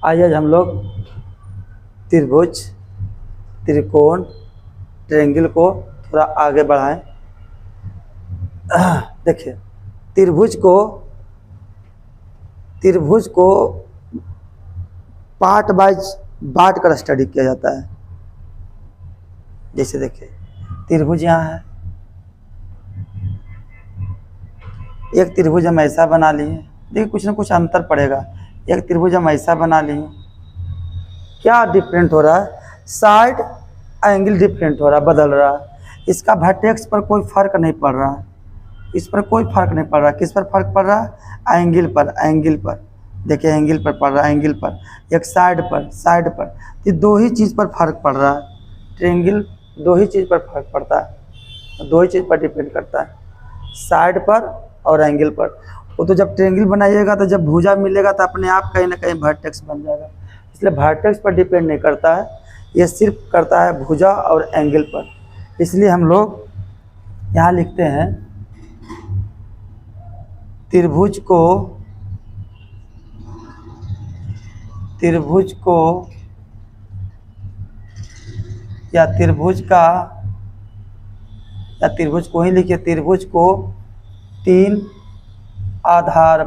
आइए आज हम लोग त्रिभुज, त्रिकोण, ट्रायंगल को थोड़ा आगे बढ़ाएं। देखिए त्रिभुज को पार्ट वाइज बांट कर स्टडी किया जाता है। जैसे देखिए त्रिभुज यहाँ है, एक त्रिभुज हम ऐसा बना लिए। देखिए कुछ ना कुछ अंतर पड़ेगा। एक त्रिभुज हम ऐसा बना लिए, क्या डिफरेंट हो रहा है? साइड एंगल डिफरेंट हो रहा है, बदल रहा है। इसका वर्टेक्स पर कोई फर्क नहीं पड़ रहा है, इस पर कोई फर्क नहीं पड़ रहा। किस पर फर्क पड़ रहा है? एंगल पर। एंगल पर देखिए, एंगल पर पड़ रहा है, एंगल पर। एक साइड पर ये दो ही चीज़ पर फर्क पड़ रहा है। ट्रायंगल दो ही चीज़ पर फर्क पड़ता है, दो ही चीज़ पर डिपेंड करता है, साइड पर और एंगल पर। वो तो जब ट्रायंगल बनाइएगा तो जब भुजा मिलेगा तो अपने आप कहीं ना कहीं वर्टेक्स बन जाएगा। इसलिए वर्टेक्स पर डिपेंड नहीं करता है, ये सिर्फ करता है भुजा और एंगल पर। इसलिए हम लोग यहाँ लिखते हैं त्रिभुज को या त्रिभुज को ही लिखिए। त्रिभुज को तीन आधार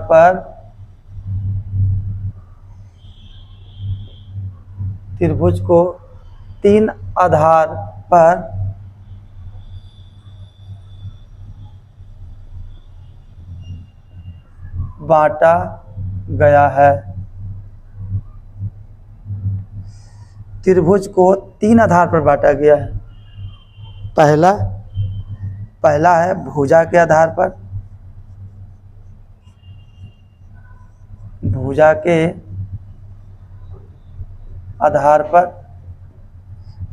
पर बांटा गया है। त्रिभुज को तीन आधार पर बांटा गया है। पहला है भुजा के आधार पर,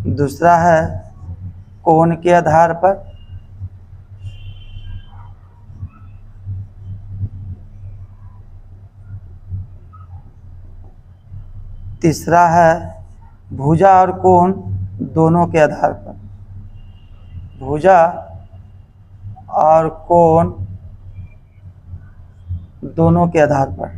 दूसरा है कोण के आधार पर, तीसरा है भुजा और कोण दोनों के आधार पर। भुजा और कोण दोनों के आधार पर।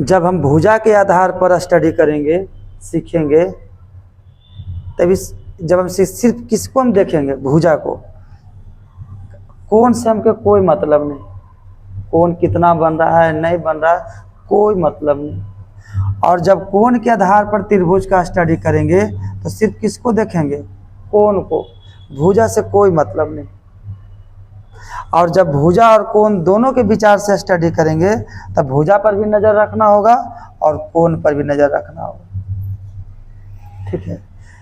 जब हम भुजा के आधार पर स्टडी करेंगे, सीखेंगे, तभी जब हम सिर्फ किसको हम देखेंगे, भुजा को। कोण से हमको कोई मतलब नहीं, कोण कितना बन रहा है नहीं बन रहा है कोई मतलब नहीं। और जब कोण के आधार पर त्रिभुज का स्टडी करेंगे तो सिर्फ किसको देखेंगे, कोण को। भुजा से कोई मतलब नहीं। और जब भुजा और कोण दोनों के विचार से स्टडी करेंगे तब भुजा पर भी नज़र रखना होगा और कोण पर भी नज़र रखना होगा। ठीक है,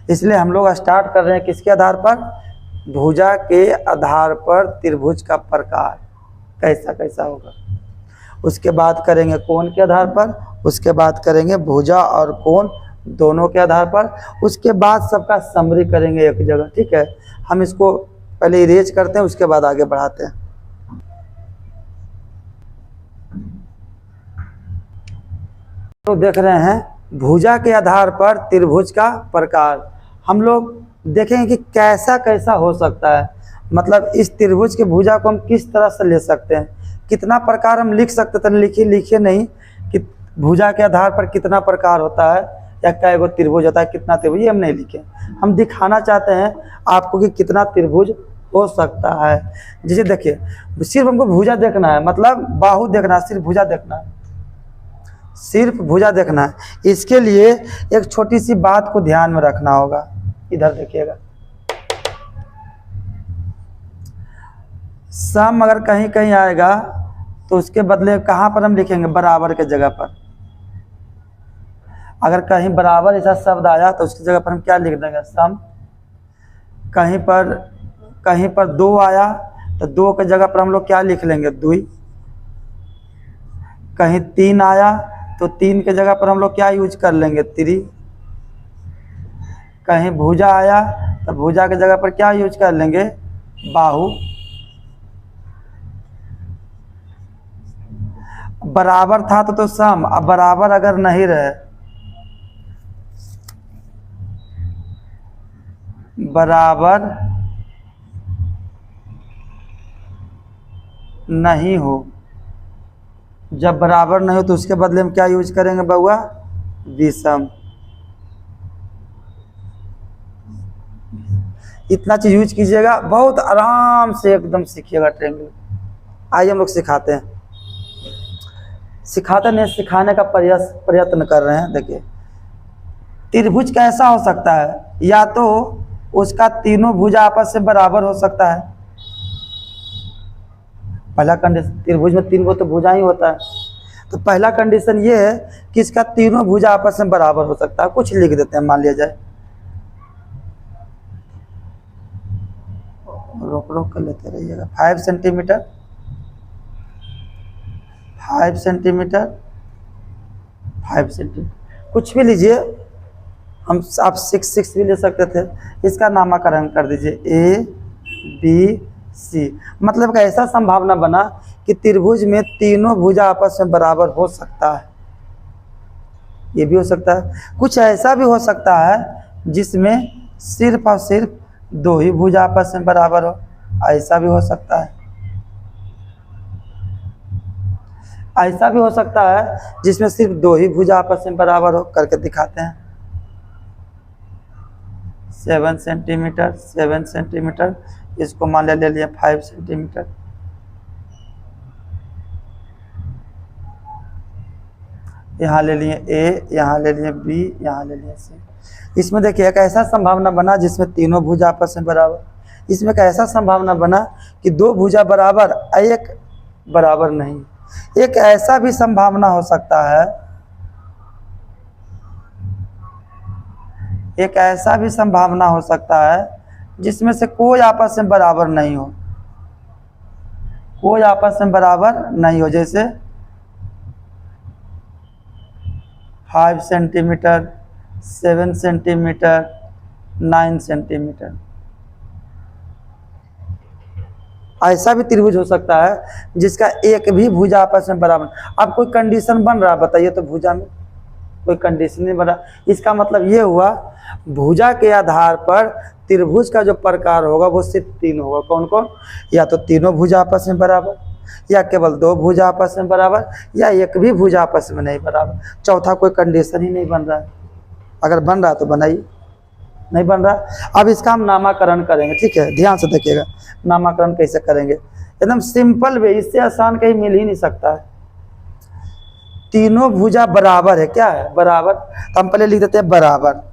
इसलिए हम लोग स्टार्ट कर रहे हैं किसके आधार पर? भुजा के आधार पर त्रिभुज का प्रकार कैसा कैसा होगा। उसके बाद करेंगे कोण के आधार पर, उसके बाद करेंगे भुजा और कोण दोनों के आधार पर, उसके बाद सबका समरी करेंगे एक जगह। ठीक है, हम इसको पहले इरेज करते हैं, उसके बाद आगे बढ़ाते हैं। तो देख रहे हैं भुजा के आधार पर त्रिभुज का प्रकार। हम लोग देखेंगे कि कैसा कैसा हो सकता है, मतलब इस त्रिभुज के भुजा को हम किस तरह से ले सकते हैं, कितना प्रकार हम लिख सकते थे। लिखिए नहीं कि भुजा के आधार पर कितना प्रकार होता है या कै गो त्रिभुज होता है, कितना त्रिभुज, ये हम नहीं लिखे। हम दिखाना चाहते हैं आपको कि कितना त्रिभुज हो सकता है। जैसे देखिए, सिर्फ हमको भुजा देखना है, मतलब बाहु देखना है, सिर्फ भुजा देखना है, सिर्फ भुजा देखना है। इसके लिए एक छोटी सी बात को ध्यान में रखना होगा। इधर देखिएगा, सम अगर कहीं कहीं आएगा तो उसके बदले कहाँ पर हम लिखेंगे? बराबर के जगह पर। अगर कहीं बराबर ऐसा शब्द आया तो उसकी जगह पर हम क्या लिख देंगे? सम। कहीं पर दो आया तो दो की जगह पर हम लोग क्या लिख लेंगे? दुई। कहीं तीन आया तो तीन के जगह पर हम लोग क्या यूज कर लेंगे? त्रि। कहीं भुजा आया तो भुजा की जगह पर क्या यूज कर लेंगे? बाहु। बराबर था तो सम, अब बराबर अगर नहीं रहे बराबर नहीं हो, जब बराबर नहीं हो तो उसके बदले में क्या यूज करेंगे बउआ? विषम। इतना चीज यूज कीजिएगा, बहुत आराम से एकदम सीखिएगा ट्रायंगल। आइए हम लोग सिखाते हैं, सिखाते नहीं सिखाने का प्रयत्न कर रहे हैं। देखिए त्रिभुज कैसा हो सकता है? या तो उसका तीनों भुजा आपस से बराबर हो सकता है। पहला कंडीशन, त्रिभुज में 3 गो तो भुजा ही होता है, तो पहला कंडीशन ये है कि इसका तीनों भुजा आपस में बराबर हो सकता है। कुछ लिख देते हैं, मान लिया जाए, रोक कर लेते रहिएगा, 5 सेंटीमीटर, 5 सेंटीमीटर, 5 सेंटीमीटर, कुछ भी लीजिए। आप 6 भी ले सकते थे। इसका नामकरण कर दीजिए A B C। मतलब का ऐसा संभावना बना कि त्रिभुज में तीनों भुजा आपस में बराबर हो सकता है। ये भी हो सकता है। कुछ ऐसा भी हो सकता है जिसमें सिर्फ और सिर्फ 2 ही भुजा आपस में बराबर हो, ऐसा भी हो सकता है। ऐसा भी हो सकता है जिसमें सिर्फ 2 ही भुजा आपस में बराबर हो। करके दिखाते हैं। 7 सेंटीमीटर, 7 सेंटीमीटर, इसको मान ले लिया 5 सेंटीमीटर। यहाँ ले लिए A, यहाँ ले लिए B, यहाँ ले लिए C। इसमें देखिए एक ऐसा संभावना बना जिसमें तीनों भुजा आपस में बराबर। इसमें एक ऐसा संभावना बना कि 2 भुजा बराबर, एक बराबर नहीं। एक ऐसा भी संभावना हो सकता है, एक ऐसा भी संभावना हो सकता है जिसमें से कोई आपस में बराबर नहीं हो, कोई आपस में बराबर नहीं हो। जैसे 5 सेंटीमीटर, 7 सेंटीमीटर, 9 सेंटीमीटर, ऐसा भी त्रिभुज हो सकता है जिसका एक भी भुजा आपस में बराबर। अब कोई कंडीशन बन रहा, बताइए तो भुजा में कोई कंडीशन नहीं बना। इसका मतलब ये हुआ भुजा के आधार पर त्रिभुज का जो प्रकार होगा वो सिर्फ 3 होगा। कौन कौन? या तो तीनों भुजा आपस में बराबर, या केवल 2 भुजा आपस में बराबर, या एक भी भुजा आपस में नहीं बराबर। चौथा कोई कंडीशन ही नहीं बन रहा है। अगर बन रहा तो बनाइए, नहीं बन रहा। अब इसका हम नामकरण करेंगे, ठीक है? ध्यान से देखिएगा नामकरण कैसे करेंगे, एकदम सिंपल वे, इससे आसान कहीं मिल ही नहीं सकता है। तीनों भुजा बराबर है, क्या है? बराबर। तो हम पहले लिख देते हैं बराबर।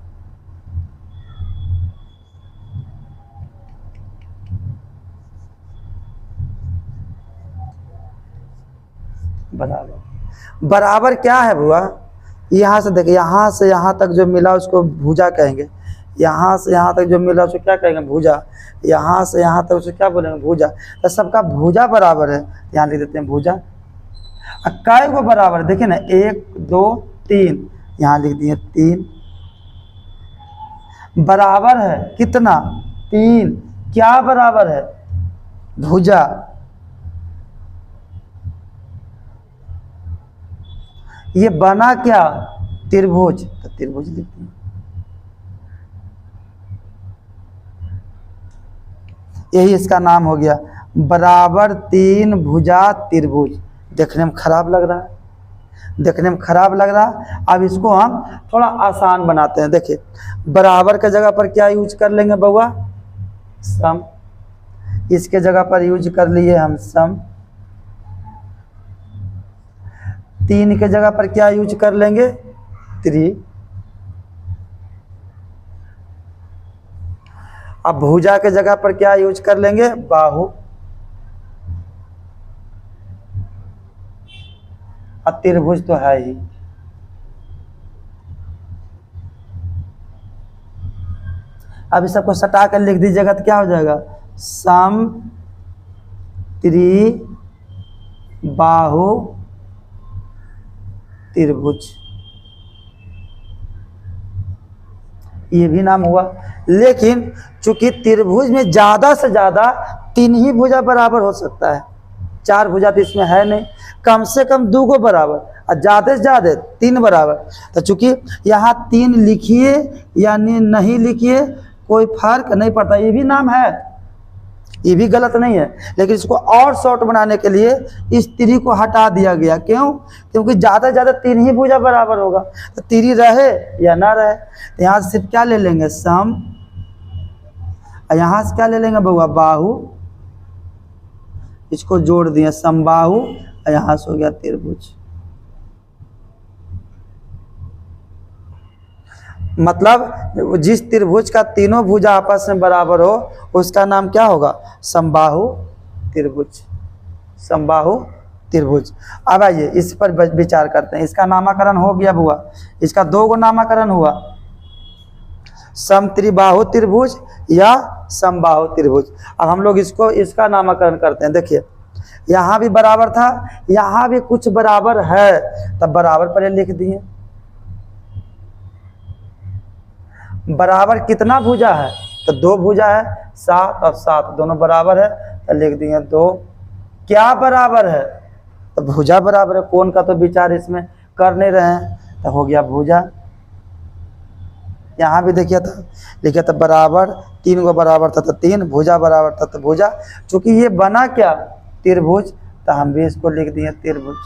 बराबर, बराबर क्या है बुआ? यहाँ से देखिए, यहाँ से यहाँ तक जो मिला उसको भुजा कहेंगे, यहाँ से यहाँ तक जो मिला उसको क्या कहेंगे? भुजा। यहाँ से यहाँ तक उसको क्या बोलेंगे? भुजा। तो सबका भुजा बराबर है, यहाँ लिख देते हैं भुजा। काय को बराबर, देखिए ना, 1 2 3, यहाँ लिख दिए 3। बराबर है कितना? 3। क्या बराबर है? भुजा। ये बना क्या? त्रिभुज। तो त्रिभुज लिखते हैं। यही इसका नाम हो गया, बराबर 3 भुजा त्रिभुज। देखने में खराब लग रहा है, देखने में खराब लग रहा है। अब इसको हम थोड़ा आसान बनाते हैं। देखिए बराबर के जगह पर क्या यूज कर लेंगे बउआ? सम। इसके जगह पर यूज कर लिए हम सम। 3 के जगह पर क्या यूज कर लेंगे? 3। अब भुजा के जगह पर क्या यूज कर लेंगे? बाहु। अब त्रिभुज तो है ही। अब इस सबको सटा कर लिख दीजिएगा तो क्या हो जाएगा? सम त्रि बाहु त्रिभुज। ये भी नाम हुआ। लेकिन चूंकि त्रिभुज में ज्यादा से ज्यादा 3 ही भुजा बराबर हो सकता है, 4 भुजा तो इसमें है नहीं। कम से कम 2 को बराबर और ज्यादा से ज्यादा 3 बराबर। तो चूंकि यहाँ 3 लिखिए या नहीं लिखिए कोई फर्क नहीं पड़ता, ये भी नाम है, ये भी गलत नहीं है, लेकिन इसको और शॉर्ट बनाने के लिए इस तिरी को हटा दिया गया। क्यों? क्योंकि ज़्यादा से ज़्यादा 3 ही भुजा बराबर होगा, तो तिरी रहे या ना रहे। तो यहाँ से सिर्फ क्या ले लेंगे, सम, और यहाँ से क्या ले लेंगे बउआ, बाहु, इसको जोड़ दिए समबाहु, और यहाँ से हो गया त्रिभुज। मतलब जिस त्रिभुज का तीनों भुजा आपस में बराबर हो उसका नाम क्या होगा, समबाहु त्रिभुज, समबाहु त्रिभुज। अब आइए इस पर विचार करते हैं। इसका नामकरण हो गया बुआ, इसका 2 गो नामकरण हुआ, समत्रिबाहु त्रिभुज या समबाहु त्रिभुज। अब हम लोग इसका नामकरण करते हैं। देखिए यहाँ भी बराबर था, यहाँ भी कुछ बराबर है, तब बराबर पहले लिख दिए। बराबर कितना भुजा है, तो 2 भुजा है, 7 और 7 दोनों बराबर है, तो लिख दिए 2। क्या बराबर है, तो भुजा बराबर है। कोण का तो विचार इसमें कर नहीं रहे हैं, तो हो गया भुजा। यहाँ भी देखिए था, लिखा था बराबर, 3 को बराबर था तो 3, भुजा बराबर था तो भुजा। चूंकि ये बना क्या, त्रिभुज, तो हम भी इसको लिख दिए त्रिभुज।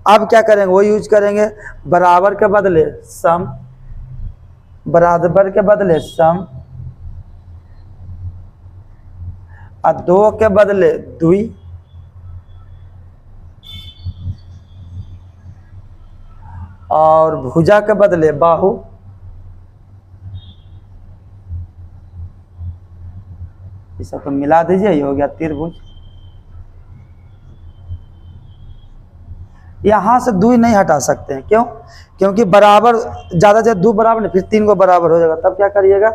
अब क्या करेंगे, वो यूज करेंगे, बराबर के बदले सम, बराबर के बदले सम, और 2 के बदले द्वि, और भुजा के बदले बाहु, ये सब को मिला दीजिए, ये हो गया त्रिभुज। यहाँ से 2 नहीं हटा सकते हैं, क्यों? क्योंकि बराबर ज़्यादा से 2 बराबर नहीं, फिर 3 को बराबर हो जाएगा, तब क्या करिएगा।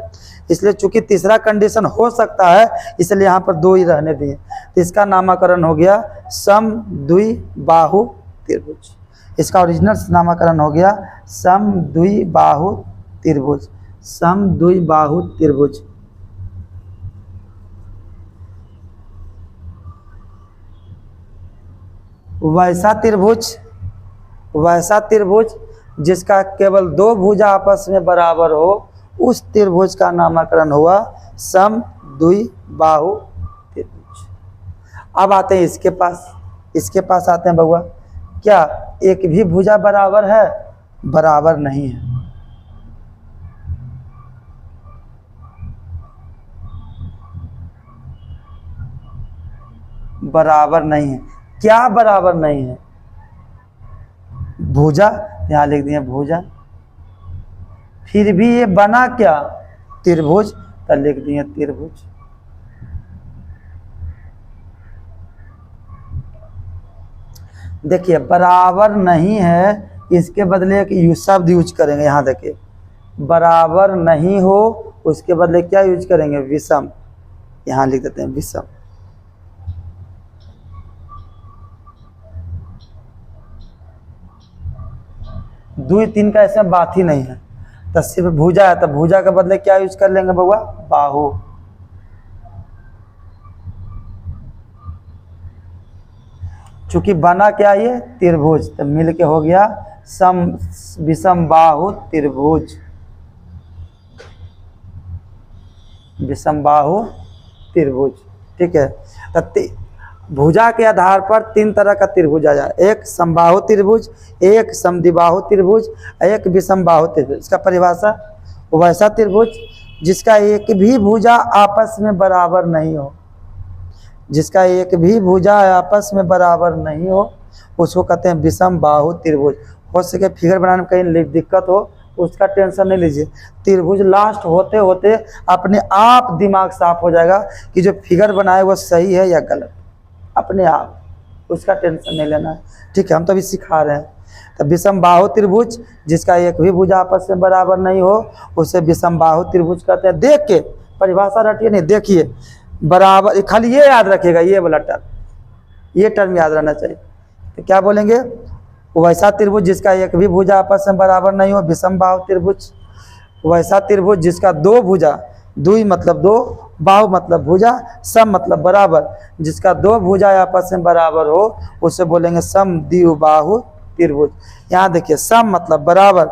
इसलिए चूंकि तीसरा कंडीशन हो सकता है, इसलिए यहाँ पर 2 ही रहने दिए। तो इसका नामकरण हो गया सम द्वि बाहु त्रिभुज। इसका ओरिजिनल नामकरण हो गया सम द्वि बाहु त्रिभुज, सम द्वि बाहु त्रिभुज। वैसा त्रिभुज जिसका केवल 2 भुजा आपस में बराबर हो, उस त्रिभुज का नामकरण हुआ सम द्वि बाहु त्रिभुज। अब आते हैं इसके पास आते हैं बउआ। क्या एक भी भुजा बराबर है? बराबर नहीं है। बराबर नहीं है। क्या बराबर नहीं है? भुजा, यहाँ लिख दिए भुजा। फिर भी ये बना क्या, त्रिभुज, तो लिख दिए त्रिभुज। देखिए बराबर नहीं है, इसके बदले एक शब्द यूज करेंगे। यहाँ देखिए बराबर नहीं हो, उसके बदले क्या यूज करेंगे, विषम। यहाँ लिख देते हैं विषम। 2 3 का ऐसा बात ही नहीं है, तो सिर्फ भुजा है, तो भुजा के बदले क्या यूज कर लेंगे बउआ, बाहु। चूंकि बना क्या ये त्रिभुज, तो मिल के हो गया सम विषम बाहु त्रिभुज, विषम बाहु त्रिभुज। ठीक है, तो भुजा के आधार पर 3 तरह का त्रिभुज आ जाए, एक समबाहु त्रिभुज, एक समद्विबाहु त्रिभुज, एक विषम बाहु त्रिभुज। इसका परिभाषा, वैसा त्रिभुज जिसका एक भी भुजा आपस में बराबर नहीं हो, जिसका एक भी भुजा आपस में बराबर नहीं हो, उसको कहते हैं विषम बाहु त्रिभुज। हो सके फिगर बनाने में कहीं दिक्कत हो, उसका टेंशन नहीं लीजिए। त्रिभुज लास्ट होते होते अपने आप दिमाग साफ हो जाएगा कि जो फिगर बनाए वो सही है या गलत, अपने आप, उसका टेंशन नहीं लेना है। ठीक है, हम तो अभी सिखा रहे हैं। तो विषम बाहु त्रिभुज जिसका एक भी भुजा आपस में बराबर नहीं हो, उसे विषम बाहु त्रिभुज कहते हैं। देख के परिभाषा रटिए नहीं, देखिए बराबर, खाली ये याद रखिएगा, ये वाला टर्म, ये टर्म याद रहना चाहिए। तो क्या बोलेंगे, वैसा त्रिभुज जिसका एक भी भुजा आपस में बराबर नहीं हो, विषम बाहु त्रिभुज। वैसा त्रिभुज जिसका 2 भुजा, द्वि मतलब 2, बाहु मतलब भुजा, सम मतलब बराबर, जिसका 2 भुजा आपस में बराबर हो, उसे बोलेंगे समद्विबाहु त्रिभुज। यहाँ देखिए सम मतलब बराबर,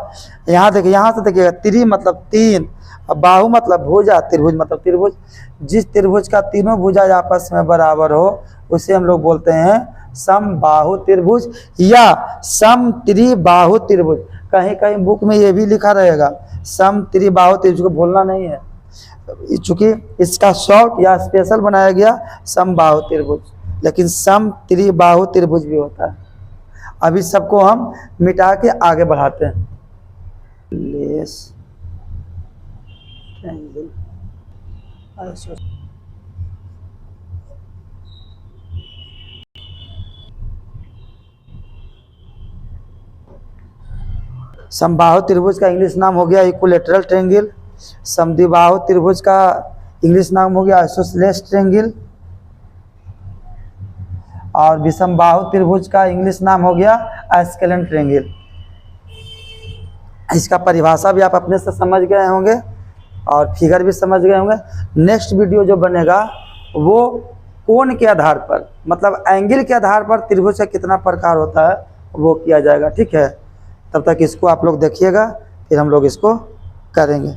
यहाँ देखिए, यहाँ से देखिएगा त्रि मतलब तीन, अब बाहु मतलब भुजा, त्रिभुज मतलब त्रिभुज। जिस त्रिभुज का तीनों भुजा आपस में बराबर हो उसे हम लोग बोलते हैं समबाहु त्रिभुज या समत्रिबाहु त्रिभुज। कहीं कहीं बुक में ये भी लिखा रहेगा समत्रिबाहु त्रिभुज, को भूलना नहीं है, चूंकि इसका शॉर्ट या स्पेशल बनाया गया समबाहु त्रिभुज, लेकिन समत्रिबाहु त्रिभुज भी होता है। अभी सबको हम मिटा के आगे बढ़ाते हैं। लेस ट्रायंगल, समबाहु त्रिभुज का इंग्लिश नाम हो गया इक्विलेटरल ट्रायंगल। समद्विबाहु त्रिभुज का इंग्लिश नाम हो गया आइसोसेलेस ट्रायंगल। और विषमबाहु त्रिभुज का इंग्लिश नाम हो गया एस्केलेन ट्रायंगल। इसका परिभाषा भी आप अपने से समझ गए होंगे और फिगर भी समझ गए होंगे। नेक्स्ट वीडियो जो बनेगा वो कोण के आधार पर, मतलब एंगल के आधार पर त्रिभुज का कितना प्रकार होता है वो किया जाएगा, ठीक है। तब तक इसको आप लोग देखिएगा, फिर हम लोग इसको करेंगे।